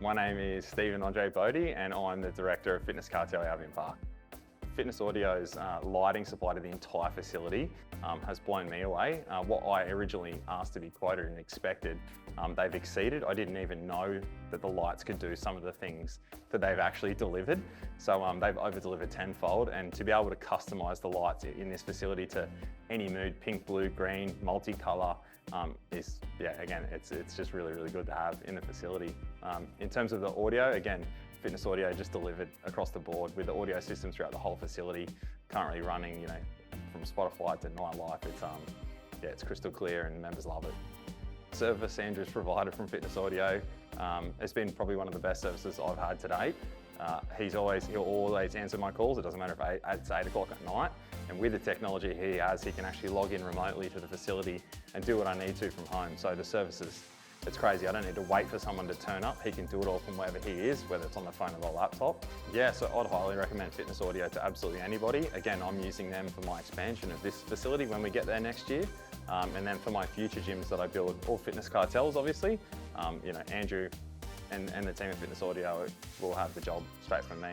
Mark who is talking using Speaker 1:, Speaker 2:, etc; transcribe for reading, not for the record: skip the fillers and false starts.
Speaker 1: My name is Stephen Andre Bodie and I'm the Director of Fitness Cartel Albion Park. Fitness Audio's lighting supply to the entire facility has blown me away. What I originally asked to be quoted and expected, they've exceeded. I didn't even know that the lights could do some of the things that they've actually delivered. So they've over-delivered tenfold, and to be able to customise the lights in this facility to any mood, pink, blue, green, multicolour, it's just really, really good to have in the facility. In terms of the audio, again, Fitness Audio just delivered across the board with the audio systems throughout the whole facility, currently running, from Spotify to Nightlife. It's crystal clear and members love it. Service Andrew's provided from Fitness Audio. It's been probably one of the best services I've had to date. He'll always answer my calls. It doesn't matter if it's 8 o'clock at night. And with the technology he has, he can actually log in remotely to the facility and do what I need to from home. So the services, it's crazy. I don't need to wait for someone to turn up. He can do it all from wherever he is, whether it's on the phone or the laptop. Yeah, so I'd highly recommend Fitness Audio to absolutely anybody. Again, I'm using them for my expansion of this facility when we get there next year. And then for my future gyms that I build, all fitness cartels, obviously, Andrew and the team at Fitness Audio will have the job straight from me.